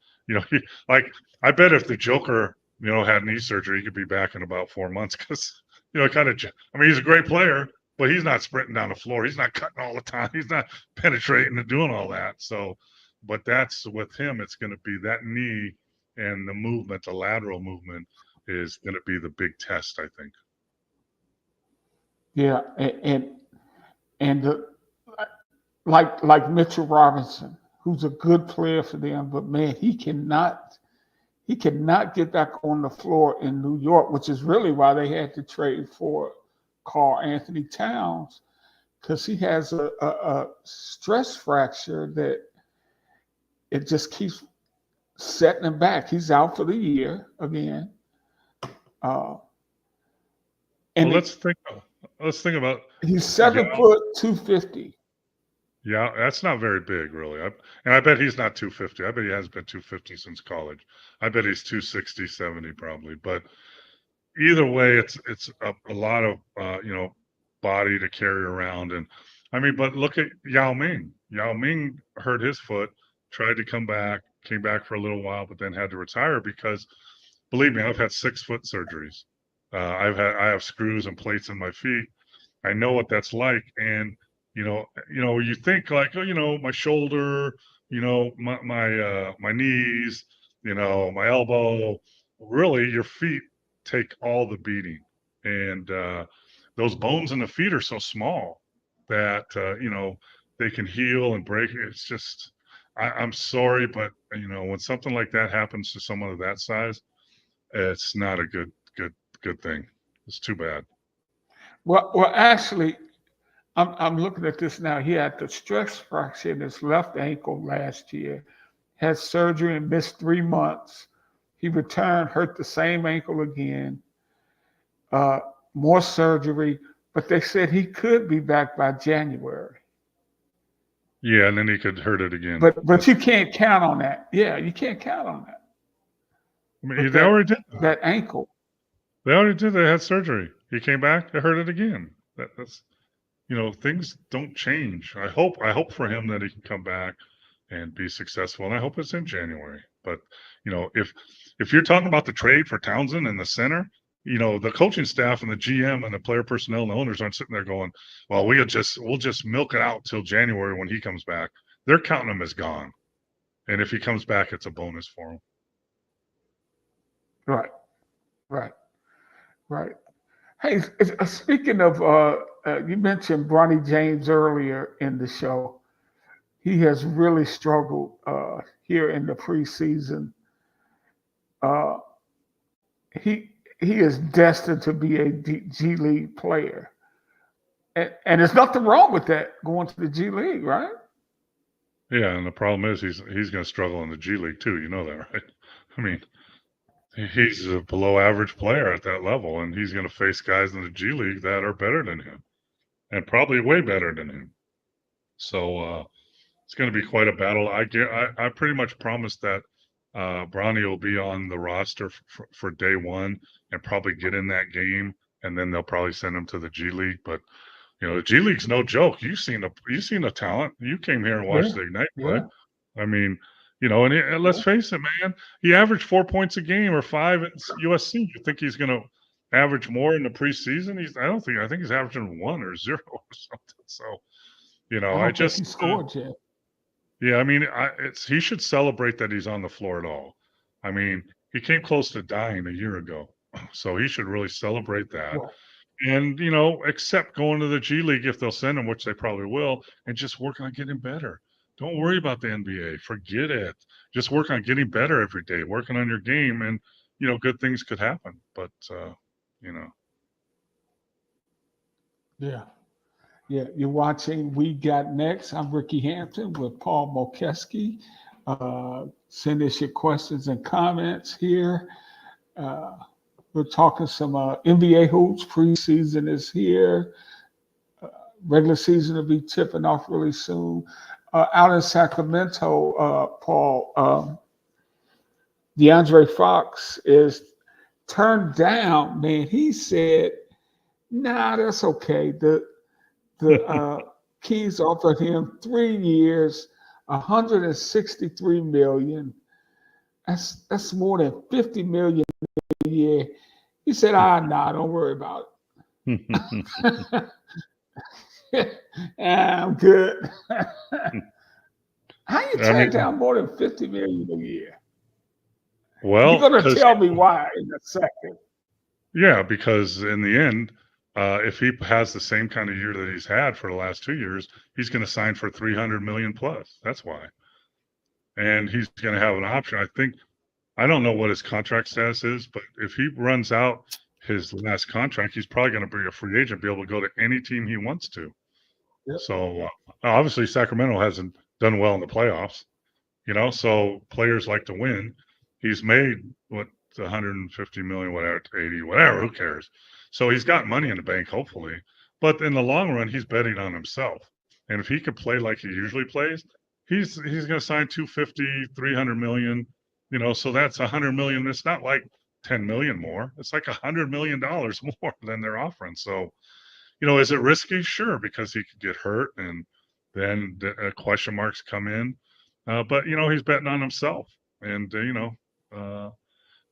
like, I bet if the Joker, had knee surgery, he could be back in about 4 months because, he's a great player, but he's not sprinting down the floor. He's not cutting all the time. He's not penetrating and doing all that. So, but that's with him, it's going to be that knee and the movement, the lateral movement is going to be the big test, I think. Yeah, and like Mitchell Robinson, who's a good player for them, but man, he cannot get back on the floor in New York, which is really why they had to trade for Karl Anthony Towns, because he has a stress fracture that it just keeps setting him back. He's out for the year again. And let's think about. He's 7 foot 250. Yeah, that's not very big, really. And I bet he's not 250. I bet he hasn't been 250 since college. I bet he's 260, 70 probably. But either way, it's a lot of body to carry around. And but look at Yao Ming. Yao Ming hurt his foot, tried to come back, came back for a little while, but then had to retire because, believe me, I've had 6 foot surgeries. I have screws and plates in my feet. I know what that's like. And you think like, my shoulder, my knees, my elbow. Really, your feet take all the beating, and those bones in the feet are so small that they can heal and break. It's just, I'm sorry, but when something like that happens to someone of that size, it's not a good thing. It's too bad. Well, actually, I'm looking at this now. He had the stress fracture in his left ankle last year, had surgery and missed 3 months. He returned, hurt the same ankle again, more surgery, but they said he could be back by January. Yeah, and then he could hurt it again. But you can't count on that. Yeah, you can't count on that. They already did that ankle. They already did. They had surgery. He came back. They hurt it again. That's things don't change. I hope for him that he can come back and be successful, and I hope it's in January. But if you're talking about the trade for Townsend in the center, the coaching staff and the GM and the player personnel and the owners aren't sitting there going, well, we'll just milk it out till January when he comes back. They're counting him as gone, and if he comes back, it's a bonus for him. Right. Hey, speaking of, you mentioned Bronny James earlier in the show. He has really struggled here in the preseason. He is destined to be a G League player, and there's nothing wrong with that, going to the G League, right? Yeah, and the problem is he's going to struggle in the G League too. You know that, right? He's a below average player at that level, and he's going to face guys in the G League that are better than him and probably way better than him. So it's going to be quite a battle. I pretty much promised that Bronny will be on the roster for day one and probably get in that game, and then they'll probably send him to the G League. But the G League's no joke. You've seen the talent. You came here and watched the Ignite play. And let's face it, man. He averaged 4 points a game or 5 at USC. You think he's going to average more in the preseason? I think he's averaging 1 or 0 or something. So, I just he scored yet. Yeah, he should celebrate that he's on the floor at all. He came close to dying a year ago, so he should really celebrate that. Yeah. And accept going to the G League if they'll send him, which they probably will, and just work on getting better. Don't worry about the NBA. Forget it. Just work on getting better every day, working on your game, and, good things could happen. But, Yeah. You're watching We Got Next. I'm Ricky Hampton with Paul Mokeski. Send us your questions and comments here. We're talking some NBA hoops. Preseason is here. Regular season will be tipping off really soon. out in Sacramento, Paul, DeAndre Fox is turned down. Man, he said, "Nah, that's okay." The Kings offered him 3 years, 163 million. That's more than 50 million a year. He said, nah, don't worry about it. I'm good. How you I turn mean, down more than 50 million a year? You're well, gonna because tell me why in a second. yeah, because in the end, if he has the same kind of year that he's had for the last 2 years, he's going to sign for 300 million plus. That's why, and he's going to have an option. I don't know what his contract status is, but if he runs out his last contract, he's probably going to be a free agent, be able to go to any team he wants to. Yep. So obviously, Sacramento hasn't done well in the playoffs, so players like to win. He's made what 150 million, whatever, 80, whatever, who cares? So he's got money in the bank, hopefully. But in the long run, he's betting on himself. And if he could play like he usually plays, he's going to sign 250, 300 million, so that's 100 million. It's not like 10 million more. It's like $100 million more than they're offering. So, is it risky? Sure, because he could get hurt and then the question marks come in. But he's betting on himself, and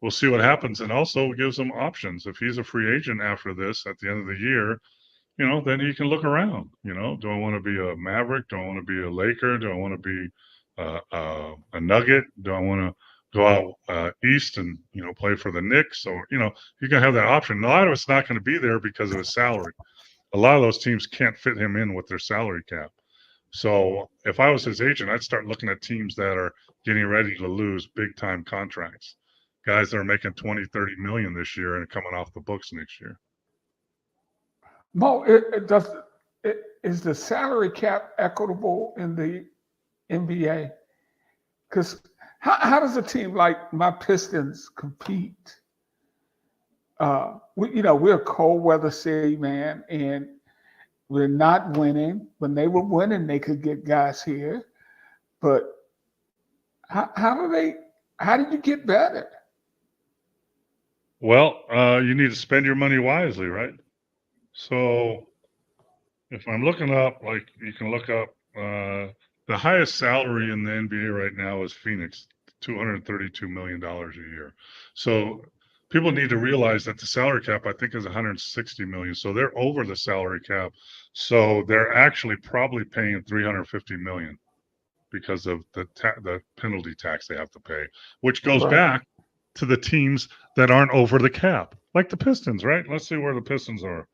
we'll see what happens. And also gives him options. If he's a free agent after this at the end of the year, then he can look around. Do I want to be a Maverick? Do I want to be a Laker? Do I want to be a Nugget? Do I want to go out east and play for the Knicks? Or you can have that option. A lot of it's not going to be there because of his salary. A lot of those teams can't fit him in with their salary cap. So if I was his agent, I'd start looking at teams that are getting ready to lose big time contracts. Guys that are making 20, 30 million this year and coming off the books next year. Mo, is the salary cap equitable in the NBA? Because how does a team like my Pistons compete? We're a cold weather city, man, and we're not winning. When they were winning, they could get guys here, but how did you get better? Well, you need to spend your money wisely, right? So if I'm looking up, like you can look up the highest salary in the NBA right now is Phoenix, $232 million a year. So people need to realize that the salary cap, I think, is 160 million. So they're over the salary cap. So they're actually probably paying 350 million because of the penalty tax they have to pay, which goes back to the teams that aren't over the cap, like the Pistons, right? Let's see where the Pistons are.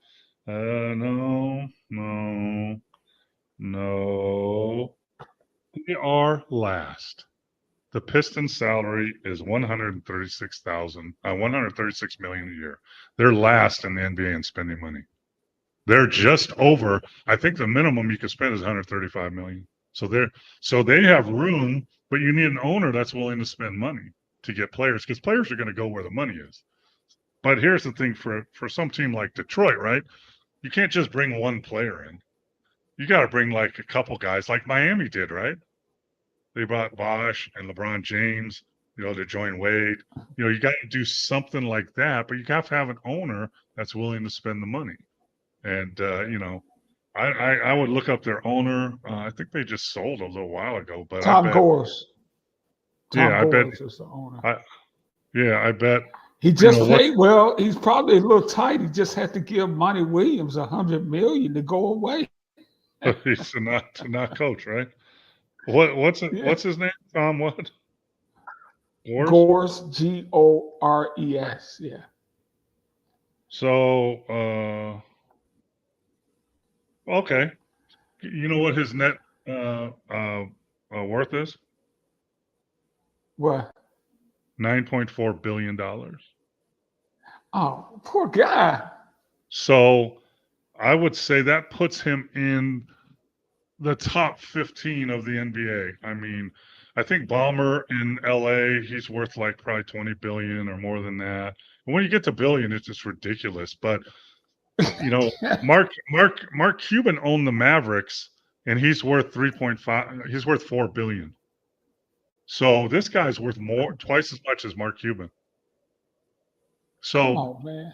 No. They are last. The Pistons' salary is 136 million a year. They're last in the NBA in spending money. They're just over. I think the minimum you can spend is 135 million. So they have room, but you need an owner that's willing to spend money to get players, because players are going to go where the money is. But here's the thing for some team like Detroit, right? You can't just bring one player in. You got to bring like a couple guys, like Miami did, right? They brought Bosh and LeBron James, to join Wade. You got to do something like that, but you have to have an owner that's willing to spend the money. And I would look up their owner. I think they just sold a little while ago, but Tom Gores. I bet is the owner. I bet He just paid well. He's probably a little tight. He just had to give Monty Williams $100 million to go away. He's to not coach, right? What's his name? Tom what? Gores, Gores. Yeah. So okay. You know what his net worth is? What? $9.4 billion. Oh, poor guy. So I would say that puts him in the top 15 of the NBA. I mean, I think Ballmer in LA, he's worth like probably 20 billion or more than that. And when you get to billion, it's just ridiculous. But Mark Cuban owned the Mavericks and he's worth 3.5. He's worth $4 billion. So this guy's worth twice as much as Mark Cuban. Come So on, man.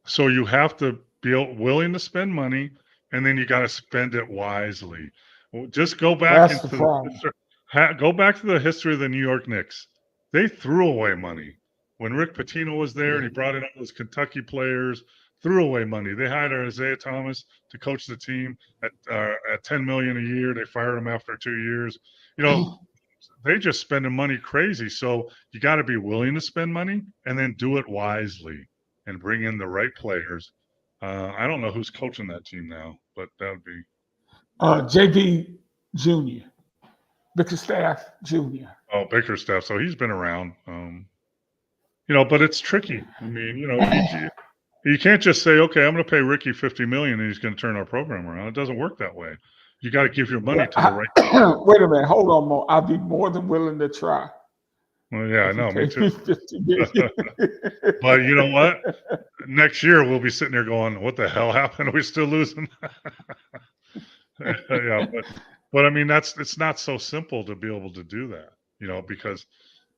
so you have to be willing to spend money, and then you got to spend it wisely. Just go back That's the into problem. go back to the history of the New York Knicks. They threw away money when Rick Pitino was there, and he brought in all those Kentucky players. Threw away money. They hired Isaiah Thomas to coach the team at $10 million a year. They fired him after 2 years. You know, they just spending money crazy. So you got to be willing to spend money and then do it wisely and bring in the right players. I don't know who's coaching that team now, but that would be JB Jr., Bickerstaff Jr. Bakerstaff. So he's been around. But it's tricky. I mean, you can't just say, okay, I'm going to pay Ricky $50 million and he's going to turn our program around. It doesn't work that way. You got to give your money to the right people. Wait a minute, hold on, Mo. I'll be more than willing to try. Well, yeah, I know, me Pay too. 50 million. But you know what? Next year we'll be sitting there going, "What the hell happened? Are we still losing?" Yeah, but I mean it's not so simple to be able to do that, because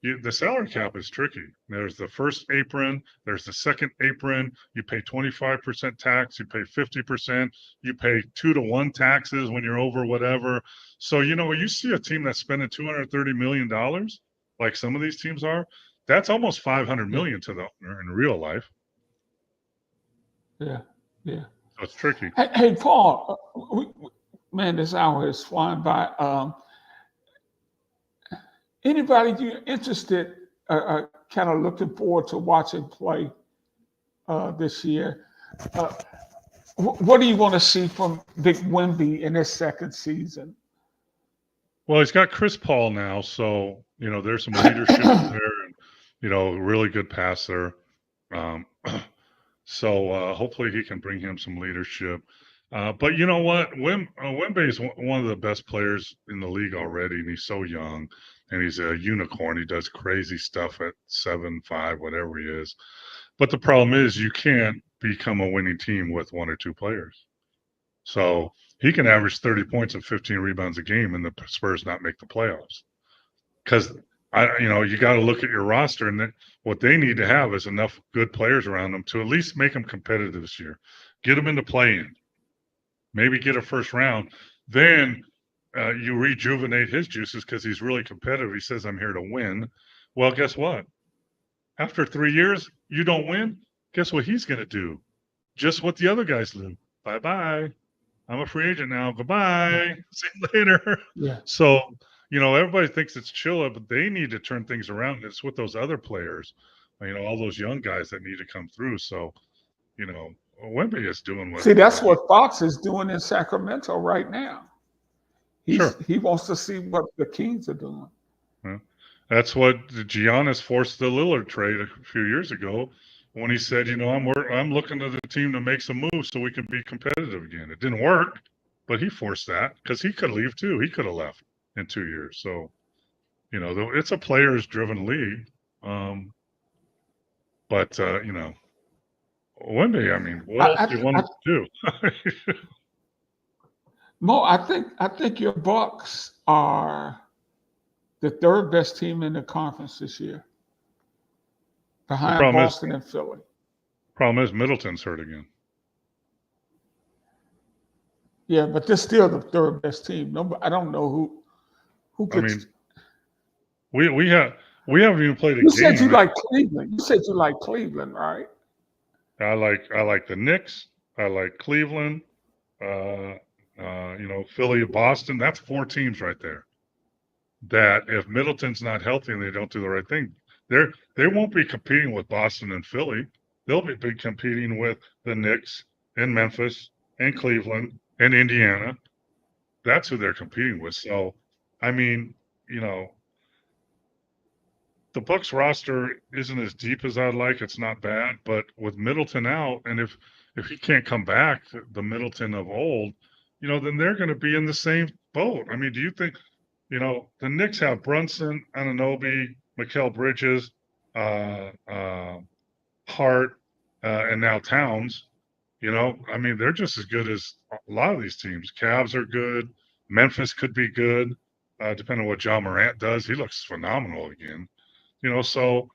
the salary cap is tricky. There's the first apron, there's the second apron. You pay 25% tax, you pay 50%, you pay 2-to-1 taxes when you're over whatever. So when you see a team that's spending $230 million, like some of these teams are, that's almost $500 million to the owner in real life. Yeah. So it's tricky. Hey, Paul, man, this hour is flying by. Anybody you interested, kind of looking forward to watching play this year? What do you want to see from Big Wemby in his second season? Well, he's got Chris Paul now, so there's some leadership there, and really good passer. So hopefully he can bring him some leadership. But you know what? Wemby is one of the best players in the league already, and he's so young, and he's a unicorn. He does crazy stuff at 7'5", whatever he is. But the problem is you can't become a winning team with one or two players. So he can average 30 points and 15 rebounds a game, and the Spurs not make the playoffs. Because you got to look at your roster, and what they need to have is enough good players around them to at least make them competitive this year. Get them into play-in. Maybe get a first round. Then you rejuvenate his juices because he's really competitive. He says, "I'm here to win." Well, guess what? After 3 years, you don't win. Guess what he's going to do? Just what the other guys do. Bye-bye. I'm a free agent now. Goodbye. See you later. Yeah. So, everybody thinks it's chill, but they need to turn things around. It's with those other players, all those young guys that need to come through. So, Wemby is doing what. See, that's what Fox is doing in Sacramento right now. Sure. He wants to see what the Kings are doing. Yeah. That's what Giannis forced the Lillard trade a few years ago when he said, I'm looking to the team to make some moves so we can be competitive again. It didn't work, but he forced that because he could leave too. He could have left in 2 years. So, it's a players-driven league. But Wemby, I mean, what else do you want him to do? Mo, I think your Bucks are the third best team in the conference this year, behind Boston and Philly. Problem is Middleton's hurt again. Yeah, but they're still the third best team. No, I don't know who could. I mean, we haven't even played a game. You said you like Cleveland. You said you like Cleveland, right? I like the Knicks. I like Cleveland. Philly, Boston. That's 4 teams right there. That if Middleton's not healthy and they don't do the right thing, they won't be competing with Boston and Philly. They'll be competing with the Knicks and Memphis and Cleveland and Indiana. That's who they're competing with. So, I mean, the Bucks roster isn't as deep as I'd like. It's not bad, but with Middleton out, and if he can't come back, the Middleton of old, then they're going to be in the same boat. I mean, do you think, the Knicks have Brunson, Anunoby, Mikal Bridges, Hart, and now Towns. I mean, they're just as good as a lot of these teams. Cavs are good. Memphis could be good, depending on what John Morant does. He looks phenomenal again. So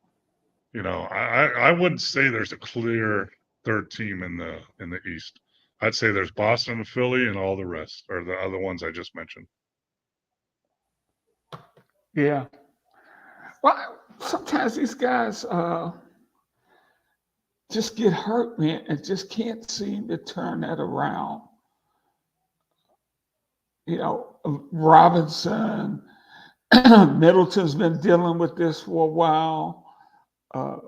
I wouldn't say there's a clear third team in the East. I'd say there's Boston and Philly and all the rest, or the other ones I just mentioned. Yeah. Well, sometimes these guys just get hurt, man, and just can't seem to turn that around. Robinson, Middleton's been dealing with this for a while.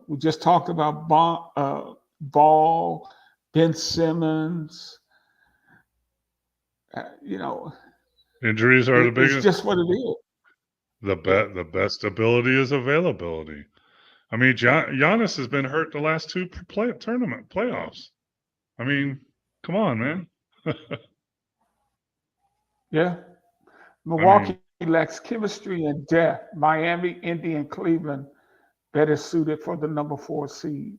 We just talked about Ball, Ben Simmons. Injuries are the it's biggest. just what it is. The best ability is availability. I mean, Giannis has been hurt the last two playoffs. I mean, come on, man. Yeah. Milwaukee lacks chemistry and depth. Miami, Indy, and Cleveland better suited for the number 4 seed.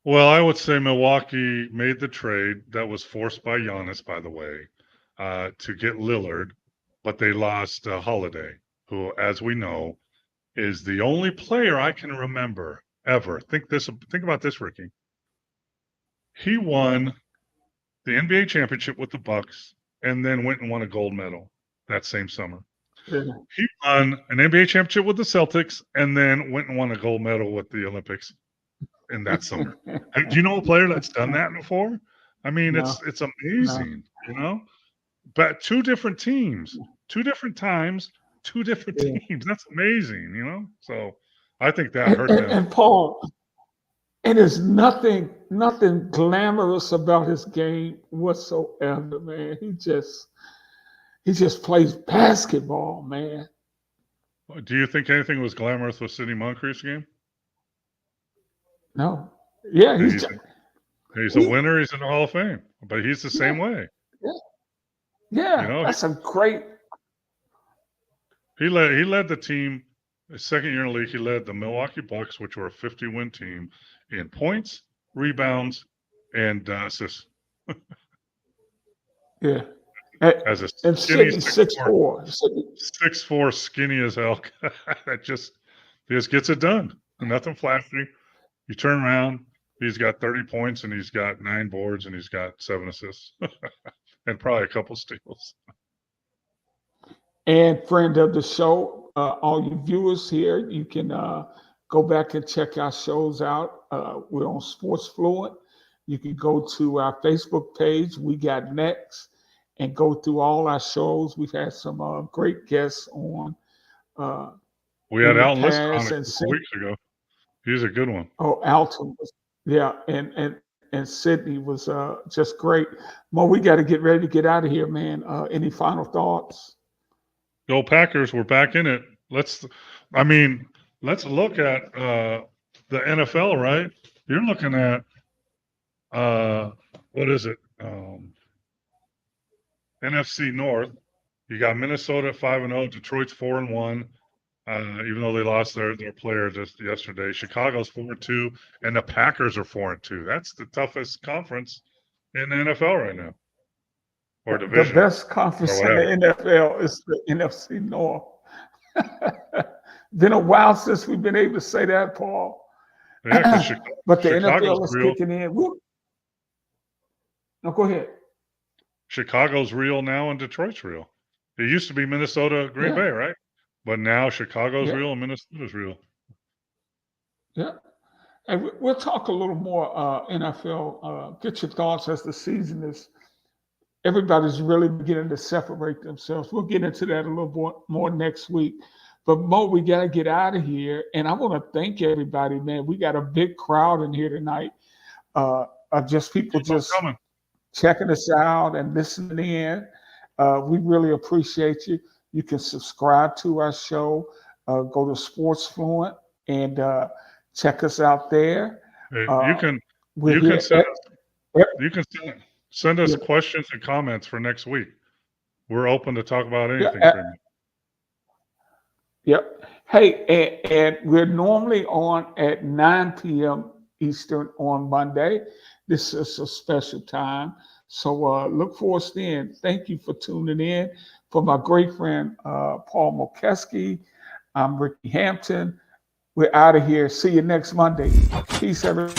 Well, I would say Milwaukee made the trade that was forced by Giannis, by the way, to get Lillard, but they lost Holiday, who, as we know, is the only player I can remember ever. Think about this, Ricky. He won the NBA championship with the Bucks and then went and won a gold medal that same summer. Yeah. He won an NBA championship with the Celtics and then went and won a gold medal with the Olympics in that summer. Do you know a player that's done that before? I mean, No. it's amazing, But 2 different teams, 2 different times, 2 different teams. That's amazing, So I think that hurt them. And Paul, and there's nothing glamorous about his game whatsoever, man. He just plays basketball, man. Do you think anything was glamorous with Sidney Moncrief's game? No. Yeah, he's a winner. He's in the Hall of Fame, but he's the same way. Yeah, that's a great. He led the team. His second year in the league, he led the Milwaukee Bucks, which were a 50-win team, in points, rebounds, and assists. Yeah. As a and skinny 6'4", 6'4", skinny as hell. That just gets it done. Nothing flashy. You turn around, he's got 30 points and he's got 9 boards and he's got 7 assists and probably a couple steals. And friend of the show, all you viewers here, you can go back and check our shows out. We're on Sports Fluent. You can go to our Facebook page, We Got Next, and go through all our shows. We've had some great guests on. We had Alton past, Lister on a couple weeks ago. He's a good one. Oh, Alton was, and Sydney was just great. Mo, we got to get ready to get out of here, man. Any final thoughts? Go Packers! We're back in it. Let's look at the NFL, right? You're looking at what is it? NFC North. You got Minnesota at 5-0, Detroit's 4-1. Even though they lost their player just yesterday. Chicago's 4-2, and the Packers are 4-2. That's the toughest conference in the NFL right now. Or division. The best conference in the NFL is the NFC North. Been a while since we've been able to say that, Paul. Yeah, but the NFL is kicking in. No, go ahead. Chicago's real now and Detroit's real. It used to be Minnesota, Green Bay, right? But now Chicago's real and Minnesota's real. Yeah. And we'll talk a little more NFL. Get your thoughts as the season is. Everybody's really beginning to separate themselves. We'll get into that a little more next week. But Mo, we got to get out of here. And I want to thank everybody, man. We got a big crowd in here tonight of just people checking us out and listening in. We really appreciate you. You can subscribe to our show. Go to Sports Fluent and check us out there. You can send us questions and comments for next week. We're open to talk about anything. Yep. Hey, and we're normally on at 9 p.m. Eastern on Monday. This is a special time. So look for us then. Thank you for tuning in. For my great friend, Paul Mokeski, I'm Ricky Hampton. We're out of here. See you next Monday. Peace, everyone.